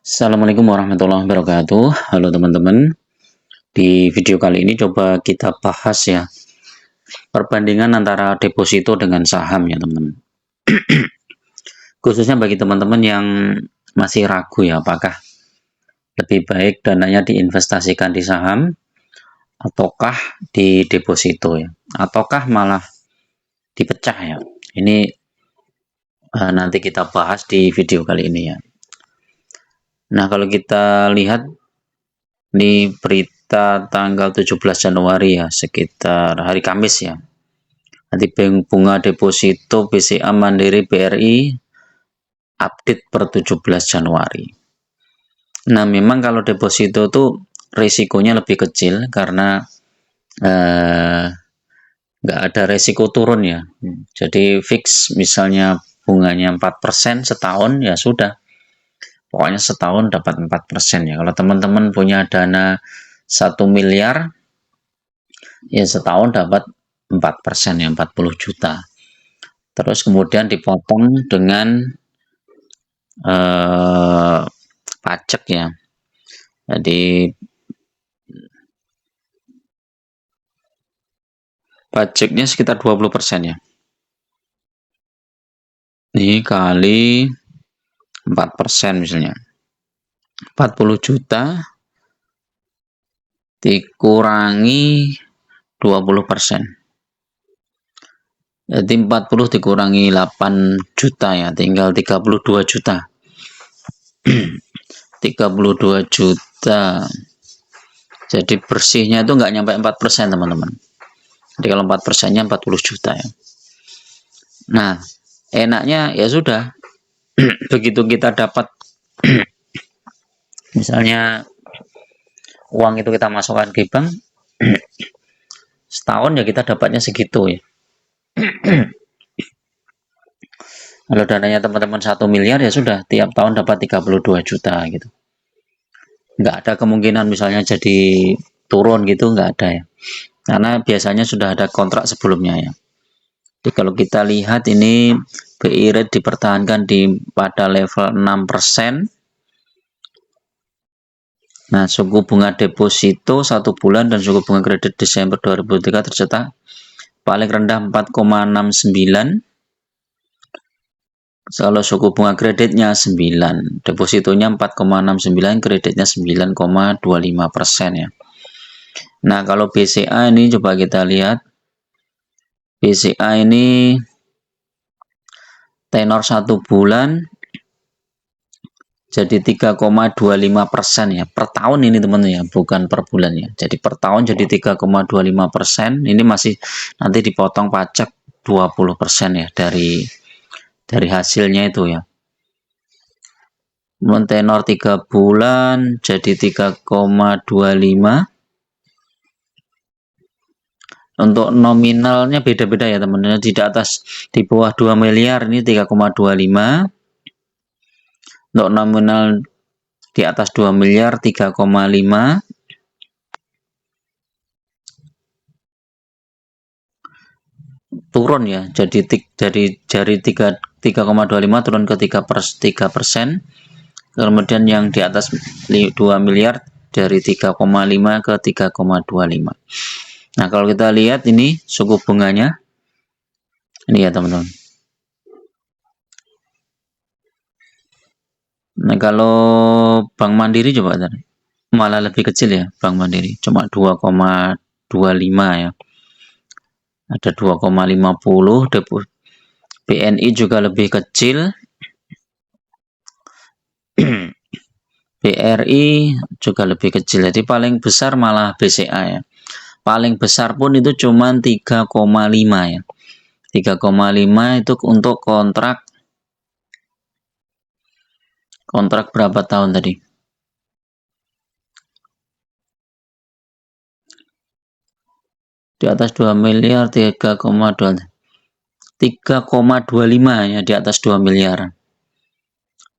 Assalamualaikum warahmatullahi wabarakatuh. Halo teman-teman. Di video kali ini coba kita bahas ya perbandingan antara deposito dengan saham ya teman-teman. Khususnya bagi teman-teman yang masih ragu ya apakah lebih baik dananya diinvestasikan di saham ataukah di deposito ya, ataukah malah dipecah ya. Ini nanti kita bahas di video kali ini ya. Nah, kalau kita lihat di berita tanggal 17 Januari ya, sekitar hari Kamis ya. Nanti bunga deposito BCA Mandiri BRI update per 17 Januari. Nah, memang kalau deposito tuh risikonya lebih kecil karena nggak ada risiko turun ya. Jadi fix misalnya bunganya 4% setahun ya sudah. Pokoknya setahun dapat 4% ya. Kalau teman-teman punya dana 1 miliar ya setahun dapat 4% ya, 40 juta. Terus kemudian dipotong dengan pajak ya. Jadi pajaknya sekitar 20% ya. Ini kali 4% misalnya. 40 juta dikurangi 20%. Jadi 40 dikurangi 8 juta ya, tinggal 32 juta. 32 juta. Jadi bersihnya itu nggak nyampe 4% teman-teman. Jadi kalau 4%-nya 40 juta ya. Nah, enaknya ya sudah. Begitu kita dapat misalnya uang itu kita masukkan ke bank, setahun ya kita dapatnya segitu ya. Kalau dananya teman-teman 1 miliar ya sudah tiap tahun dapat 32 juta gitu. Nggak ada kemungkinan misalnya jadi turun gitu, nggak ada ya. Karena biasanya sudah ada kontrak sebelumnya ya. Jadi kalau kita lihat ini BI rate dipertahankan pada level 6%. Nah, suku bunga deposito 1 bulan dan suku bunga kredit Desember 2003 tercetak paling rendah 4,69. Kalau suku bunga kreditnya 9, depositonya 4,69, kreditnya 9,25% ya. Nah, kalau BCA ini coba kita lihat. BCA ini tenor 1 bulan jadi 3,25% ya per tahun ini teman-teman ya, bukan per bulan ya. Jadi per tahun jadi 3,25%. Ini masih nanti dipotong pajak 20% ya dari hasilnya itu ya. Tenor 3 bulan jadi 3,25. Untuk nominalnya beda-beda ya teman-teman. Di bawah 2 miliar ini 3,25. Untuk nominal di atas 2 miliar 3,5. Turun ya. Jadi dari 3,25 turun ke 3%. Kemudian yang di atas 2 miliar dari 3,5 ke 3,25. Nah, kalau kita lihat ini suku bunganya. Ini ya, teman-teman. Nah, kalau Bank Mandiri coba malah lebih kecil ya, Bank Mandiri. Cuma 2,25 ya. Ada 2,50. BNI juga lebih kecil. BRI juga lebih kecil. Jadi paling besar malah BCA ya. Paling besar pun itu cuma 3,5 ya. 3,5 itu untuk kontrak berapa tahun tadi? Di atas 2 miliar 3,25 ya, di atas 2 miliar.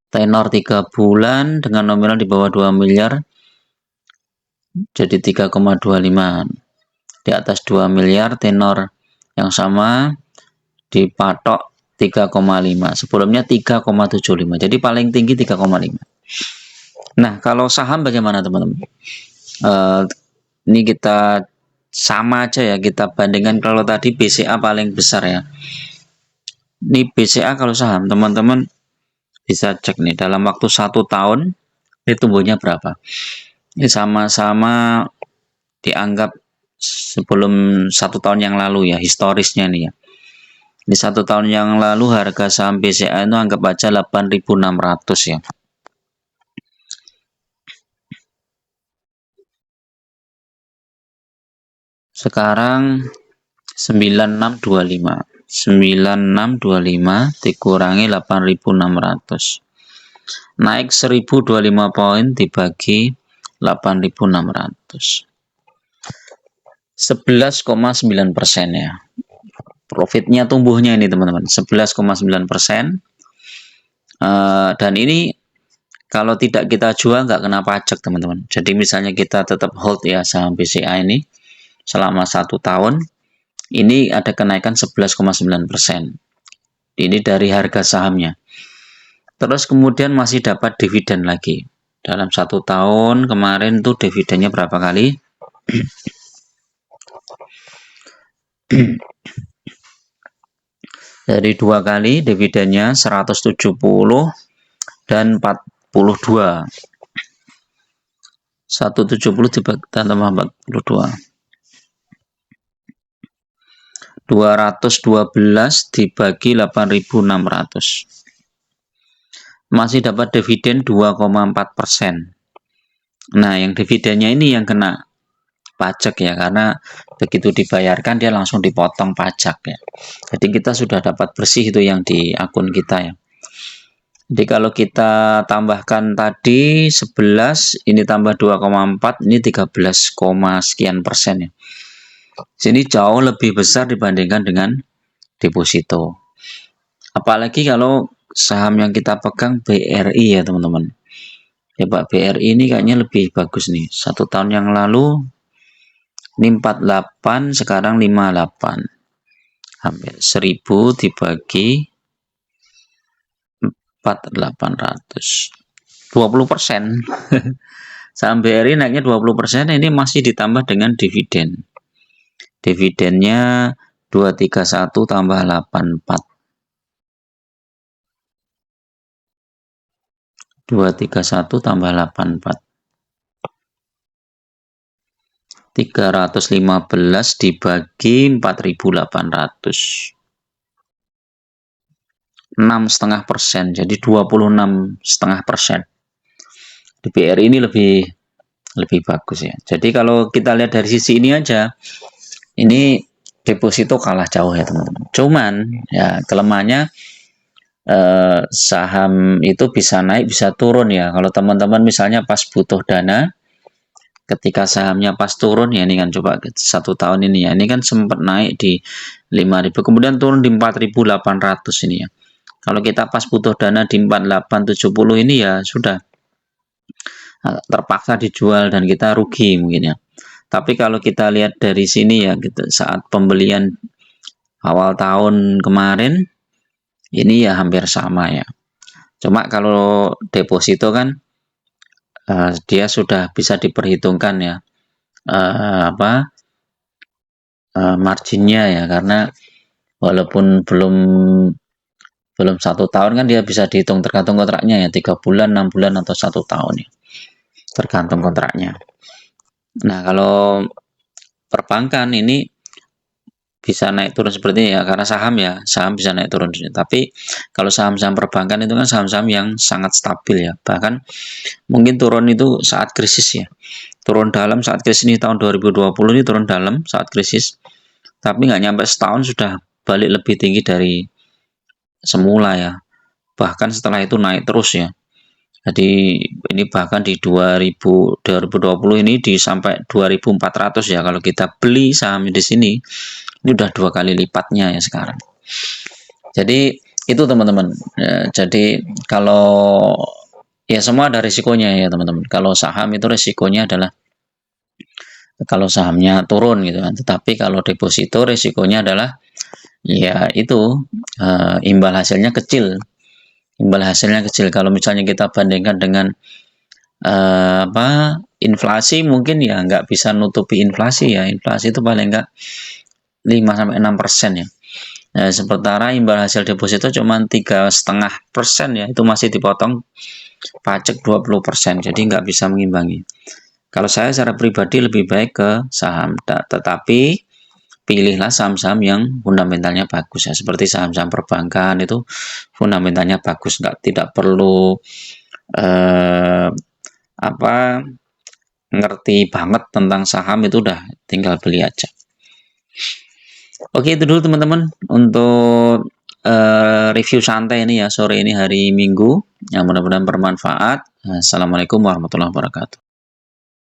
Tenor 3 bulan dengan nominal di bawah 2 miliar jadi 3,25. Di atas 2 miliar tenor yang sama dipatok 3,5. Sebelumnya 3,75. Jadi paling tinggi 3,5. Nah, kalau saham bagaimana teman-teman? Ini kita sama aja ya, kita bandingkan. Kalau tadi BCA paling besar ya, ini BCA kalau saham teman-teman bisa cek nih dalam waktu 1 tahun ini tumbuhnya berapa. Ini sama-sama dianggap sebelum 1 tahun yang lalu ya, historisnya nih ya. Di 1 tahun yang lalu harga saham BCA itu anggap aja 8.600 ya. Sekarang 9625. 9625 dikurangi 8.600. Naik 1025 poin dibagi 8.600. 11,9% ya. Profitnya tumbuhnya ini teman-teman 11,9%. Dan ini kalau tidak kita jual nggak kena pajak teman-teman. Jadi misalnya kita tetap hold ya saham BCA ini selama 1 tahun, ini ada kenaikan 11,9%. Ini dari harga sahamnya. Terus kemudian masih dapat dividen lagi. Dalam 1 tahun kemarin tuh dividennya berapa kali? Dari 2 kali dividennya 170 dan 42. 170 tambah 42. 212 dibagi 8.600. Masih dapat dividen 2,4%. Nah, yang dividennya ini yang kena pajak ya, karena begitu dibayarkan dia langsung dipotong pajak ya. Jadi kita sudah dapat bersih itu yang di akun kita ya. Jadi kalau kita tambahkan tadi 11, ini tambah 2,4, ini 13, sekian persen ya. Sini jauh lebih besar dibandingkan dengan deposito. Apalagi kalau saham yang kita pegang BRI ya teman-teman. Ya Pak, BRI ini kayaknya lebih bagus nih. 1 tahun yang lalu ini 48, sekarang 58. Hampir 1000 dibagi 4.800. 20%. Saham BRI naiknya 20%, ini masih ditambah dengan dividen. Dividennya 231 tambah 84. 231 tambah 84. 315 dibagi 4.800. 6,5%, jadi 26,5%. Di BRI ini lebih bagus ya. Jadi kalau kita lihat dari sisi ini aja, ini deposito kalah jauh ya teman-teman. Cuman ya kelemahannya saham itu bisa naik bisa turun ya. Kalau teman-teman misalnya pas butuh dana, ketika sahamnya pas turun ya, ini kan coba 1 tahun ini ya, ini kan sempat naik di 5.000, kemudian turun di 4.800 ini ya. Kalau kita pas butuh dana di 4870 ini ya sudah terpaksa dijual dan kita rugi mungkin ya. Tapi kalau kita lihat dari sini ya gitu, saat pembelian awal tahun kemarin ini ya hampir sama ya. Cuma kalau deposito kan dia sudah bisa diperhitungkan ya marginnya ya, karena walaupun belum 1 tahun kan dia bisa dihitung tergantung kontraknya ya, 3 bulan, 6 bulan atau 1 tahun ya, tergantung kontraknya. Nah kalau perbankan ini bisa naik turun seperti ini ya, karena saham bisa naik turun. Tapi kalau saham-saham perbankan itu kan saham-saham yang sangat stabil ya, bahkan mungkin turun itu saat krisis ya, turun dalam saat krisis ini tahun 2020 ini turun dalam saat krisis, tapi nggak nyampe setahun sudah balik lebih tinggi dari semula ya, bahkan setelah itu naik terus ya. Jadi ini bahkan di 2020 ini di sampai 2.400 ya, kalau kita beli saham di sini ini udah 2 kali lipatnya ya sekarang. Jadi itu teman-teman ya, jadi kalau ya semua ada risikonya ya teman-teman. Kalau saham itu risikonya adalah kalau sahamnya turun gitu kan, tetapi kalau deposito risikonya adalah ya itu imbal hasilnya kecil. Kalau misalnya kita bandingkan dengan inflasi mungkin ya nggak bisa nutupi inflasi ya. Inflasi itu paling nggak 5-6% ya. Nah, sementara imbal hasil deposito cuma 3,5% ya, itu masih dipotong pajak 20%, jadi nggak bisa mengimbangi. Kalau saya secara pribadi lebih baik ke saham, tetapi pilihlah saham-saham yang fundamentalnya bagus ya, seperti saham-saham perbankan itu fundamentalnya bagus, tidak perlu ngerti banget tentang saham, itu udah tinggal beli aja. Oke, itu dulu teman-teman untuk review santai ini ya, sore ini hari Minggu, yang mudah-mudahan bermanfaat. Assalamualaikum warahmatullahi wabarakatuh.